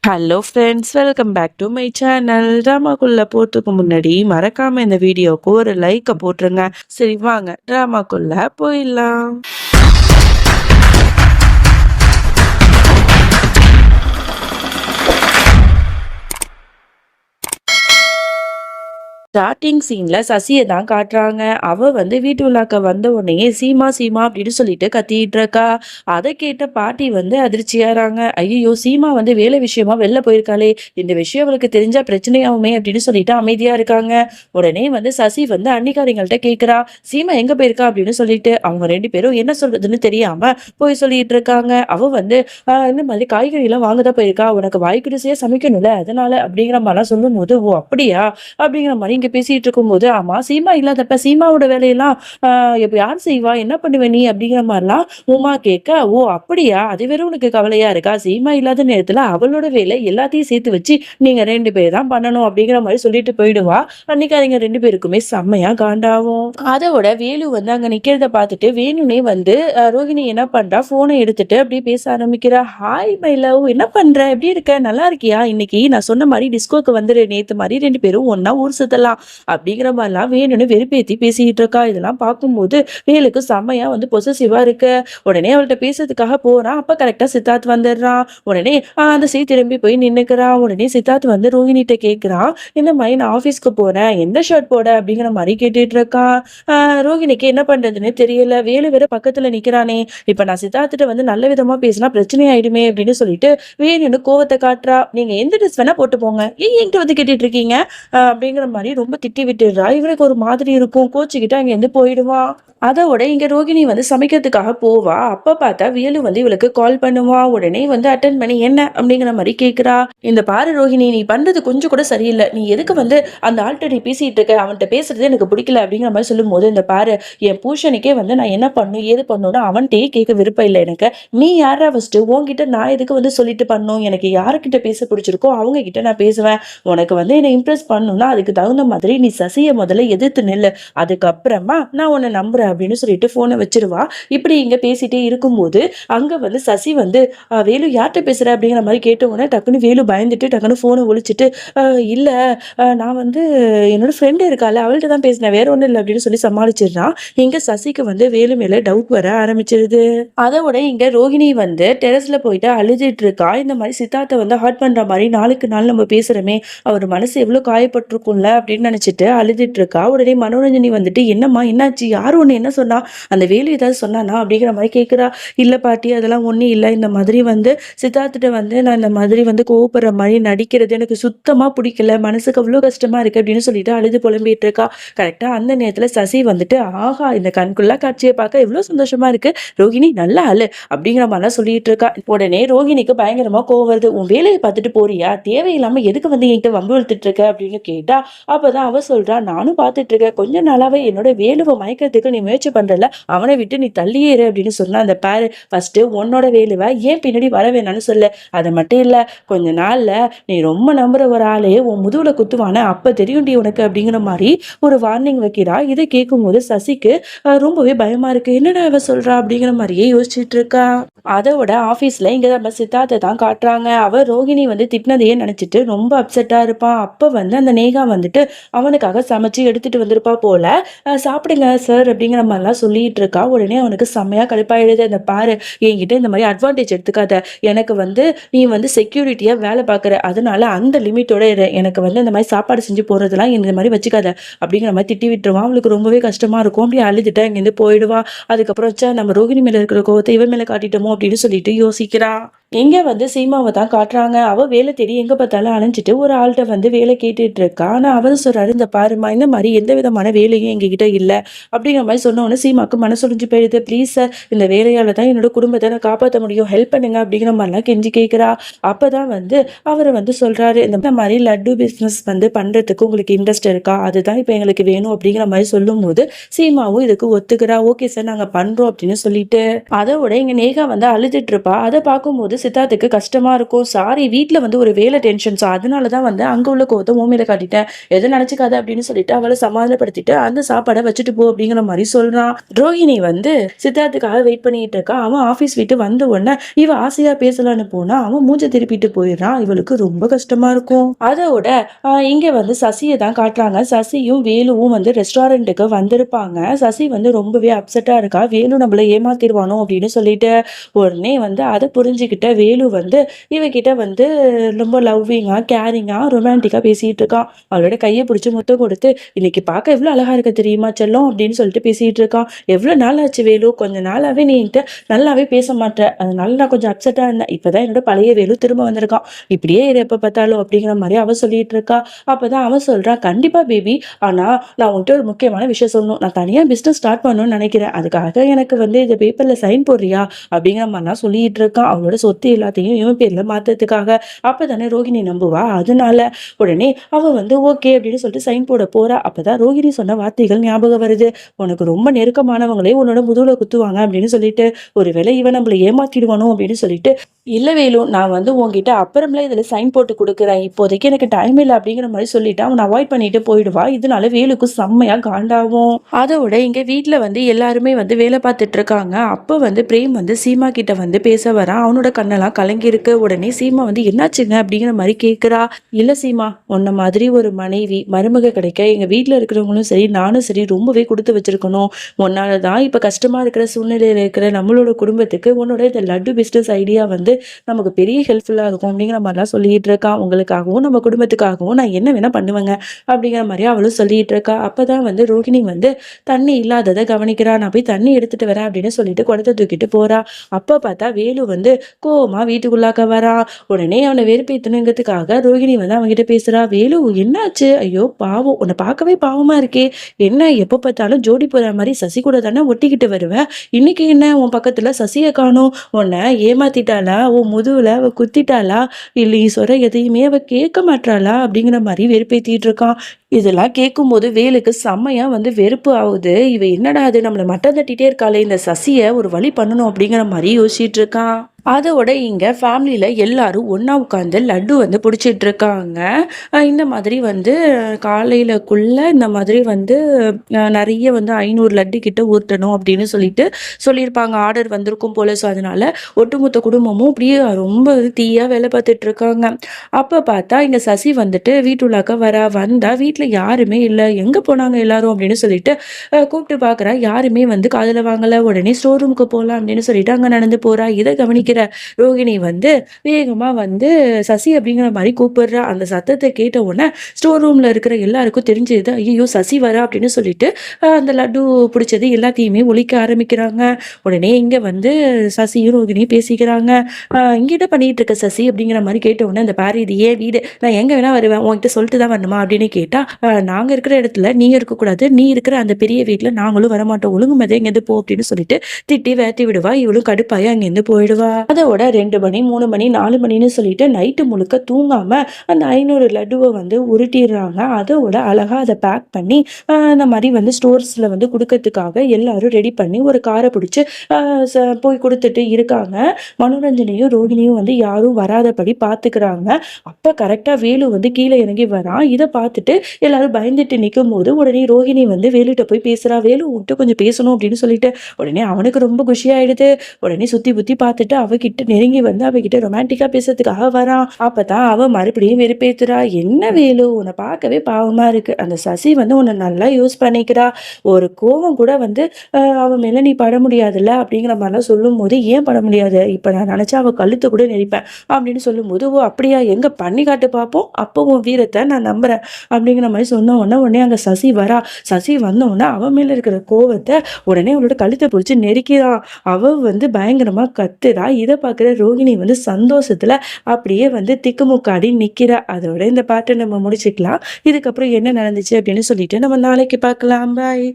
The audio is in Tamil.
Hello friends, welcome back to my channel. ட்ராமாக்குள்ள போறதுக்கு முன்னாடி மறக்காம இந்த வீடியோக்கு ஒரு லைக்கை போட்டுருங்க. சரி வாங்க ட்ராமாக்குள்ள போயிடலாம். ஸ்டார்டிங் சீன்ல சசியை தான் காட்டுறாங்க. அவ வீட்டு உள்ளாக்க வந்த உடனே சீமா சீமா அப்படின்னு சொல்லிட்டு கத்திட்டு இருக்கா. அதை கேட்ட பாட்டி அதிர்ச்சியாறாங்க. ஐயோ, சீமா வேலை விஷயமா வெளில போயிருக்காளே, இந்த விஷயம் அவளுக்கு தெரிஞ்சா பிரச்சனையாகுமே அப்படின்னு சொல்லிட்டு அமைதியா இருக்காங்க. உடனே சசி அன்னிக்காரிங்கள்ட்ட கேட்கிறா, சீமா எங்க போயிருக்கா அப்படின்னு சொல்லிட்டு. அவங்க ரெண்டு பேரும் என்ன சொல்றதுன்னு தெரியாம போய் சொல்லிட்டு இருக்காங்க. அவ இந்த மாதிரி காய்கறி எல்லாம் வாங்கதான் போயிருக்கா, உனக்கு வாய்க்குடிசையா சமைக்கணும்ல அதனால அப்படிங்கிற மாதிரிலாம் சொல்லும் போது, ஓ அப்படியா அப்படிங்கிற மாதிரி இங்க பேசிட்டு இருக்கும்போது, ஆமா சீமா இல்லாதப்ப சீமாவோட வேலையெல்லாம் இப்ப யார் செய்வா, என்ன பண்ணுவ நீ அப்படிங்கிற மாதிரிலாம் உமா கேட்க, ஓ அப்படியா, அது வேற உனக்கு கவலையா இருக்கா, சீமா இல்லாத நேரத்துல அவளோட வேலை எல்லாத்தையும் சேர்த்து வச்சு நீங்க ரெண்டு பேர் தான் பண்ணணும் அப்படிங்கிற மாதிரி சொல்லிட்டு போயிடுவா. அன்னைக்கு அவங்க ரெண்டு பேருக்குமே செம்மையா காண்டாவும். அதோட வேலு அங்க நிக்கிறத பார்த்துட்டு வேணுனே ரோஹிணி என்ன பண்றா, போனை எடுத்துட்டு அப்படியே பேச ஆரம்பிக்கிறா. ஹாய் மை லவ், என்ன பண்ற, எப்படி இருக்க, நல்லா இருக்கியா, இன்னைக்கு நான் சொன்ன மாதிரி டிஸ்கோக்கு வந்துரு, நேத்து மாதிரி ரெண்டு பேரும் ஒன்னா ஊர் சுத்தலாம் அப்படிங்கிற மாதிரிலாம் வேணும்னு வெறுப்பேத்தி பேசிக்கிட்டு இருக்கா. இதெல்லாம் பார்க்கும்போது வேலுக்கு செம்மையா பொசசிவா இருக்கு. உடனே அவள்கிட்ட பேசுறதுக்காக போறான். அப்ப கரெக்டா சித்தார்த் வந்துடுறான். உடனே அந்த சீ திரும்பி போய் நின்னுக்கிறான். உடனே சித்தார்த் ரோஹிணிட்ட கேட்கிறான், இந்த மாதிரி நான் ஆபீஸ்க்கு போறேன், எந்த ஷர்ட் போட அப்படிங்கிற மாதிரி கேட்டுட்டு இருக்கான். ரோஹிணிக்கு என்ன பண்றதுன்னு தெரியல. வேலு வேற பக்கத்துல நிக்கிறானே, இப்ப நான் சித்தார்த்திட்ட நல்ல விதமா பேசினா பிரச்சனை ஆயிடுமே அப்படின்னு சொல்லிட்டு வேணும்னு கோவத்தை காட்டுறா. நீங்க எந்த ட்ரெஸ் வேணா போட்டு போங்க, ஏன் என்கிட்ட கேட்டுட்டு இருக்கீங்க அப்படிங்கிற மாதிரி ரொம்ப திட்டி விட்டுடுறா. இவனுக்கு ஒரு மாதிரி இருக்கும், கோச்சுக்கிட்டு அங்க இருந்து போயிடுவான். அதோட இங்க ரோகிணி சமைக்கிறதுக்காக போவா. அப்ப பார்த்தா வேலு இவளுக்கு கால் பண்ணுவா. உடனே அட்டன் பண்ணி என்ன அப்படிங்கிற மாதிரி கேக்குறா. இந்த பாரு ரோஹிணி, நீ பண்றது கொஞ்சம் கூட சரியில்லை, நீ எதுக்கு அந்த ஆள்கிட்ட நீ பேசிட்டு இருக்க, அவன்கிட்ட பேசுறது எனக்கு பிடிக்கல அப்படிங்கிற மாதிரி சொல்லும் போது, இந்த பாரு என் பூஷனுக்கே நான் என்ன பண்ணும் ஏது பண்ணும்னு அவன்கிட்டயே கேட்க விருப்பம் இல்லை எனக்கு. நீ யாரா ஃபர்ஸ்ட், உன்கிட்ட நான் எதுக்கு சொல்லிட்டு பண்ணும், எனக்கு யாருக்கிட்ட பேச பிடிச்சிருக்கோ அவங்க கிட்ட நான் பேசுவேன். உனக்கு என்னை இம்ப்ரெஸ் பண்ணணும்னா அதுக்கு தகுந்த மாதிரி நீ சசியை முதல்ல எதிர்த்து நில்லு, அதுக்கப்புறமா நான் உன்னை நம்புறேன் அப்படின்னு சொல்லிட்டு போனை வச்சிருவா. இப்படி இங்க பேசிட்டே இருக்கும்போது அங்க சசி வேலு யார்கிட்ட பேசுற அப்படிங்கிற மாதிரி கேட்ட உடனே டக்குன்னு வேலு பயந்துட்டு டக்குன்னு போனை ஒழிச்சிட்டு, இல்ல நான் என்னோட ஃப்ரெண்டு இருக்கால அவள்கிட்ட தான் பேசினேன், வேற ஒண்ணும் இல்லை அப்படின்னு சொல்லி சமாளிச்சிடுறான். இங்க சசிக்கு வேலு மேல டவுட் வர ஆரம்பிச்சிருது. அதோட இங்க ரோஹிணி டெரஸ்ல போயிட்டு அழுதுட்டு இருக்கா. இந்த மாதிரி சித்தார்த்தை ஹர்ட் பண்ற மாதிரி நாளுக்கு நாள் நம்ம பேசுறமே, அவர் மனசு எவ்வளவு காயப்பட்டிருக்கும்ல அப்படின்னு நினைச்சிட்டு அழுதுட்டு இருக்கா. உடனே மனோரஞ்சனி என்னம்மா என்னாச்சு, யாரும் ஒண்ணு என்ன சொன்னா, அந்த வேலு ஏதாவது சொன்னானா அப்படிங்கிற மாதிரி கேட்கிறா. இல்ல பாட்டி, அதெல்லாம் ஒண்ணும் இல்லை, இந்த மாதிரி சித்தார்த்திட்ட நான் இந்த மாதிரி கோவப்படுற மாதிரி நடிக்கிறது எனக்கு சுத்தமா பிடிக்கல, மனசுக்கு அவ்வளவு கஷ்டமா இருக்கு அப்படின்னு சொல்லிட்டு அழுது புலம்பிட்டு இருக்கா. கரெக்டா அந்த நேரத்துல சசி ஆஹா, இந்த கண்குள்ளா காட்சியை பார்க்க எவ்வளவு சந்தோஷமா இருக்கு, ரோஹிணி நல்லா அழு அப்படிங்கிற மாதிரிலாம் சொல்லிட்டு இருக்கா. உடனே ரோஹிணிக்கு பயங்கரமா கோவம் வருது. உன் வேலையை பார்த்துட்டு போறியா, தேவையில்லாம எதுக்கு என்கிட்ட வம்பு இழுத்துட்டு இருக்க அப்படின்னு கேட்டா. அப்பதான் அவ சொல்றா, நானும் பார்த்துட்டு இருக்கேன், கொஞ்ச நாளாவே என்னோட வேலுவை மயக்கிறதுக்கு நீ முயற்சி பண்றல, அவனை விட்டு நீ தள்ளியே இரு அப்படின்னு சொன்னா. அந்த பாரு, ஃபர்ஸ்ட் உன்னோட வேலுவை ஏன் பின்னாடி வர வேணாம்னு சொல்லு, அது மட்டும் இல்ல கொஞ்ச நாள்ல நீ ரொம்ப நம்புற ஒரு ஆளே உன் முதுகுல குத்துவான, அப்ப தெரியும்டி உனக்கு அப்படிங்கிற மாதிரி ஒரு வார்னிங் வைக்கிறா. இதை கேட்கும் போது சசிக்கு ரொம்பவே பயமா இருக்கு. என்னடா இவ சொல்றா அப்படிங்கிற மாதிரியே யோசிச்சுட்டு இருக்கா. அதோட ஆபீஸ்ல இங்க நம்ம சித்தார்த்தை தான் காட்டுறாங்க. அவ ரோஹிணி திட்டினதையே நினைச்சிட்டு ரொம்ப அப்செட்டா இருப்பான். அப்ப அந்த நேகா அவனுக்காக சமைச்சு எடுத்துட்டு வந்திருப்பா போல. சாப்பிடுங்க சார் அப்படிங்கிற மாதிரிலாம் சொல்லிட்டு இருக்கா. உடனே அவனுக்கு செம்மையா கடுப்பாயிடுது. இந்த பாரு, என்கிட்ட இந்த மாதிரி அட்வான்டேஜ் எடுத்துக்காத, எனக்கு நீ செக்யூரிட்டியா வேலை பார்க்குற, அதனால அந்த லிமிட்டோட எனக்கு இந்த மாதிரி சாப்பாடு செஞ்சு போறதெல்லாம் இந்த மாதிரி வச்சுக்காத அப்படிங்கிற மாதிரி திட்டி விட்டுருவான். அவளுக்கு ரொம்பவே கஷ்டமா இருக்கும். அப்படி அழுதுட்டு இங்கிருந்து போயிடுவா. அதுக்கப்புறம் நம்ம ரோகிணி மேல இருக்கிற கோவத்தை இவன் மேல காட்டிட்டோமோ அப்படின்னு சொல்லிட்டு யோசிக்கிறா. இங்க சீமாவை தான் காட்டுறாங்க. அவ வேலை தேடி எங்க பார்த்தாலும் அலைஞ்சிட்டு ஒரு ஆள்கிட்ட வேலை கேட்டுட்டு இருக்கா. ஆனா அவர் சொல்றாரு, இந்த பாருமா, இந்த மாதிரி எந்த விதமான வேலையும் எங்ககிட்ட இல்ல அப்படிங்கிற மாதிரி சொன்ன உடனே சீமாக்கு மனசொடிஞ்சு போயிடுது. ப்ளீஸ் சார், இந்த வேலையால தான் என்னோட குடும்பத்தை நான் காப்பாற்ற முடியும், ஹெல்ப் பண்ணுங்க அப்படிங்கிற மாதிரிலாம் கெஞ்சி கேட்கிறா. அப்பதான் அவர் சொல்றாரு, இந்த மாதிரி லட்டு பிசினஸ் பண்றதுக்கு உங்களுக்கு இன்ட்ரெஸ்ட் இருக்கா, அதுதான் இப்ப எங்களுக்கு வேணும் அப்படிங்கிற மாதிரி சொல்லும் போது சீமாவும் இதுக்கு ஒத்துக்கிறா. ஓகே சார், நாங்க பண்றோம் அப்படின்னு சொல்லிட்டு. அதோட இங்க நேகா அழுதுட்டு இருப்பா. அதை பார்க்கும்போது சித்தார்த்துக்கு கஷ்டமா இருக்கும். சாரி வீட்ல வந்து ஒரு வேலை டென்ஷன். ஸோ அதனால தான் வந்து அங்க உள்ள கோவத்த உன் மேல காட்டிட்டேன். எதுவும் நினைச்சுக்காத அப்படின்னு சொல்லிட்டு அவள சமாதானப்படுத்திட்டு அந்த சாப்பாட வச்சுட்டு போ அப்படிங்கிற மாரி சொல்றான். ரோஹிணி வந்து சித்தார்த்துக்காக வெயிட் பண்ணிட்டு இருக்கா. அவன் ஆபீஸ் விட்டு வந்த உடனே இவ ஆசையா பேசலான்னு போனா அவன் மூஞ்ச திருப்பிட்டு போயிடுறான். இவளுக்கு ரொம்ப கஷ்டமா இருக்கும். அதோட இங்க வந்து சசியை தான் காட்டுறாங்க. சசியும் வேலுவும் வந்து ரெஸ்டாரண்ட்டுக்கு வந்திருப்பாங்க. சசி வந்து ரொம்பவே அப்செட்டா இருக்கா. வேலு நம்மள ஏமாத்திடுவானோ அப்படின்னு சொல்லிட்டு உடனே வந்து அதை புரிஞ்சுக்கிட்ட வேலு வந்து இவகிட்ட வந்து ரொம்ப லவ்விங்கா கேரிங்கா ரொமான்டிக்கா பேசிட்டு இருக்கான். அவளோட கையை பிடிச்சி முத்தம் கொடுத்து இன்னைக்கு பார்க்க எவ்வளவு அழகா இருக்க தெரியுமா செல்லம் அப்படின்னு சொல்லிட்டு பேசிட்டு இருக்கான். எவ்வளவு நாள் ஆச்சு வேலு, கொஞ்ச நாளாவே நீ என்கிட்ட நல்லாவே பேச மாட்டேன், அதனால நான் கொஞ்சம் அப்செட்டா இருந்தேன். இப்பதான் என்னோட பழைய வேலு திரும்ப வந்திருக்கான். இப்படியே இரு எப்ப பார்த்தாலும் அப்படிங்கிற மாதிரி அவ சொல்லிட்டு இருக்கா. அப்பதான் அவன் சொல்றான், கண்டிப்பா பேபி, ஆனா நான் உன்கிட்ட ஒரு முக்கியமான விஷயம் சொல்லணும். நான் தனியா பிசினஸ் ஸ்டார்ட் பண்ணணும்னு நினைக்கிறேன். அதுக்காக எனக்கு வந்து இந்த பேப்பர்ல சைன் போடுறியா அப்படிங்கிற மாதிரிலாம் சொல்லிட்டு இருக்கான். அவளோட சொத்து எல்லாத்தையும் இவன் பேர்ல மாத்ததுக்காக. அப்பதானே ரோஹிணி நம்புவா. அதனால உடனே அவ வந்து ஓகே அப்படின்னு சொல்லிட்டு சைன் போட போறா. அப்பதான் ரோஹிணி சொன்ன வார்த்தைகள் ஞாபகம் வருது. உனக்கு ரொம்ப நெருக்கமானவங்களே உன்னோட முதுகுல குத்துவாங்க அப்படின்னு சொல்லிட்டு, ஒருவேளை இவன் நம்மள ஏமாத்திடுவானோ அப்படின்னு சொல்லிட்டு, இல்ல வேலு, நான் வந்து உன்கிட்ட அப்புறம்ல இதுல சைன் போட்டு கொடுக்குறேன், இப்போதைக்கு எனக்கு டைம் இல்லை அப்படிங்கிற மாதிரி சொல்லிட்டு அவன் அவாய்ட் பண்ணிட்டு போயிடுவா. இதனால வேலுக்கு செம்மையா காண்டாகும். அதோட இங்க வீட்டுல வந்து எல்லாருமே வந்து வேலை பார்த்துட்டு இருக்காங்க. அப்ப வந்து பிரேம் வந்து சீமா கிட்ட வந்து பேச வரான். அவனோட கண்ணெல்லாம் கலங்கி இருக்கு. உடனே சீமா வந்து என்னாச்சுங்க அப்படிங்கிற மாதிரி கேக்குறா. இல்ல சீமா, உன்ன மாதிரி ஒரு மனைவி மருமக கிடைக்க எங்க வீட்டுல இருக்கிறவங்களும் சரி நானும் சரி ரொம்பவே கொடுத்து வச்சிருக்கணும். உன்னாலதான் இப்ப கஷ்டமா இருக்கிற சூழ்நிலையில இருக்கிற நம்மளோட குடும்பத்துக்கு உன்னோட இந்த லட்டு பிசினஸ் ஐடியா வந்து நமக்கு பெரிய ஹெல்ப்ஃபுல்லா இருக்கும் அப்படிங்கிற மாதிரிலாம் சொல்லிட்டு இருக்கா. உங்களுக்காகவும் நம்ம குடும்பத்துக்காகவும் நான் என்ன வேணா பண்ணுவேங்க அப்படிங்கிற மாதிரி அவளும் சொல்லிட்டு இருக்கா. அப்பதான் வந்து ரோஹிணி வந்து தண்ணி இல்லாததை கவனிக்கிறா. நான் போய் தண்ணி எடுத்துட்டு வரேன் அப்படின்னு சொல்லிட்டு குடத்தை தூக்கிட்டு போறா. அப்ப பார்த்தா வேலு வந்து கோவமா வீட்டுக்குள்ளாக்க வரா. உடனே அவனை வெறுப்பேத்தணுங்கிறதுக்காக ரோஹிணி வந்து அவன்கிட்ட பேசுறா. வேலு என்னாச்சு? ஐயோ பாவம், உன்னை பார்க்கவே பாவமா இருக்கே. என்ன எப்ப பார்த்தாலும் ஜோடி போற மாதிரி சசி கூட தானே ஒட்டிக்கிட்டு வருவேன், இன்னைக்கு என்ன உன் பக்கத்துல சசியை காணோம்? உன்னை ஏமாத்திட்டாளா? உன் முதுகுல அவ குத்திட்டாளா? இல்ல நீ சொல்ற எதையுமே அவ கேட்க மாட்டாளா அப்படிங்கிற மாதிரி வெறுப்பேத்திட்டு இருக்கான். இதெல்லாம் கேட்கும்போது வேலுக்கு செம்மையா வந்து வெறுப்பு ஆகுது. இவ என்னடா அது நம்மளை மட்டம் தட்டிட்டே இருக்காளே, இந்த சசியை ஒரு வழி பண்ணணும் அப்படிங்கிற மாதிரி யோசிச்சுட்டு இருக்கான். அதோட இங்க ஃபேமிலியில எல்லாரும் ஒண்ணா உட்காந்து லட்டு வந்து பிடிச்சிட்டு இருக்காங்க. இந்த மாதிரி வந்து காலையிலக்குள்ள இந்த மாதிரி வந்து நிறைய வந்து 500 லட்டு கிட்ட ஊட்டணும் அப்படின்னு சொல்லிட்டு சொல்லியிருப்பாங்க. ஆர்டர் வந்திருக்கும் போல. ஸோ அதனால ஒட்டுமொத்த குடும்பமும் அப்படியே ரொம்ப தீயா வேலை பார்த்துட்டு இருக்காங்க. அப்ப பார்த்தா இங்க சசி வந்துட்டு வீட்டுள்ளாக்க வந்தா வீட்டுல யாருமே இல்லை, எங்க போனாங்க எல்லாரும் அப்படின்னு சொல்லிட்டு கூப்பிட்டு பாக்குறா. யாருமே வந்து காதுல வாங்கல. உடனே ஸ்டோர் ரூமுக்கு போகலாம் அப்படின்னு சொல்லிட்டு அங்க நடந்து போறா. இதை கவனிக்கிற ரோகிணி வந்து வேகமா வந்து சசி அப்படிங்கிற மாதிரி கூப்பிடுறா. அந்த சத்தத்தை கேட்ட உடனே ஸ்டோர் ரூம்ல இருக்கிற எல்லாருக்கும் தெரிஞ்சது. ஐயோ சசி வர அப்படின்னு சொல்லிட்டு அந்த லட்டு பிடிச்சது எல்லாத்தையுமே ஒழிக்க ஆரம்பிக்கிறாங்க. உடனே இங்க வந்து சசியும் ரோகிணியும் பேசிக்கிறாங்க. இங்கிட்ட பண்ணிட்டு இருக்க சசி அப்படிங்கிற மாதிரி கேட்ட உடனே அந்த பாரு இது ஏன் வீடு, நான் எங்க வேணா வருவேன், உன்கிட்ட சொல்லிட்டு தான் வரணுமா அப்படின்னு கேட்டா, நாங்க இருக்கிற இடத்துல நீங்க இருக்கக்கூடாது, நீ இருக்கிற அந்த பெரிய வீட்டுல நாங்களும் வரமாட்டோம், ஒழுங்கு மதம் எங்கேருந்து போ அப்படின்னு சொல்லிட்டு திட்டி வேத்தி விடுவா. இவளும் கடுப்பாய அங்கிருந்து போயிடுவா. அதோட 2 மணி 3 மணி 4 மணின்னு சொல்லிட்டு நைட்டு முழுக்க தூங்காம அந்த 500 லட்டுவை வந்து உருட்டிடுறாங்க. அதோட அழகா அதை பேக் பண்ணி இந்த மாதிரி வந்து ஸ்டோர்ஸ்ல வந்து கொடுக்கறதுக்காக எல்லாரும் ரெடி பண்ணி ஒரு காரை பிடிச்சி போய் கொடுத்துட்டு இருக்காங்க. மனோரஞ்சனையும் ரோகிணியும் வந்து யாரும் வராதபடி பார்த்துக்கிறாங்க. அப்ப கரெக்டா வேலு வந்து கீழே இறங்கி வரான். இதை பார்த்துட்டு எல்லாரும் பயந்துட்டு நிற்கும் போது உடனே ரோகிணி வந்து வேலுகிட்ட போய் பேசுறா. வேலு விட்டு கொஞ்சம் பேசணும் அப்படின்னு சொல்லிட்டு உடனே அவனுக்கு ரொம்ப குஷி ஆயிடுது. உடனே சுத்தி புத்தி பார்த்துட்டு அவகிட்ட நெருங்கி வந்து அவகிட்ட ரொமான்டிக்கா பேசுறதுக்காக வரான். அப்பதான் அவ மறுபடியும் வெறுப்பேத்துறா. என்ன வேலு, உன்னை பார்க்கவே பாவமா இருக்கு, அந்த சசி வந்து உன்னை நல்லா யூஸ் பண்ணிக்கிறா, ஒரு கோவம் கூட வந்து அவன் மேல நீ பட முடியாதுல்ல அப்படிங்கிற மாதிரிலாம் சொல்லும் போது, ஏன் பட முடியாது, இப்ப நான் நினைச்சா அவ கழுத்தை கூட நெரிப்பேன் அப்படின்னு சொல்லும் போது, ஓ அப்படியா, எங்க பண்ணி காட்டு பார்ப்போம், அப்போ உன் வீரத்தை நான் நம்புறேன் அப்படிங்கிற மாதிரி சொன்ன உடனே அங்க சசி வரா. சசி வந்த உடனே அவன் மேல இருக்கிற கோவத்தை உடனே அவளோட கழுத்தை பிடிச்சி நெருக்கிறான். அவ வந்து பயங்கரமா கத்துறா. இதை பார்க்குற ரோகிணி வந்து சந்தோஷத்துல அப்படியே வந்து திக்குமுக்காடி நிக்கிறா. அதோட இந்த பாட்டை நம்ம முடிச்சுக்கலாம். இதுக்கப்புறம் என்ன நடந்துச்சு அப்படின்னு சொல்லிட்டு நம்ம நாளைக்கு பார்க்கலாம். பாய்.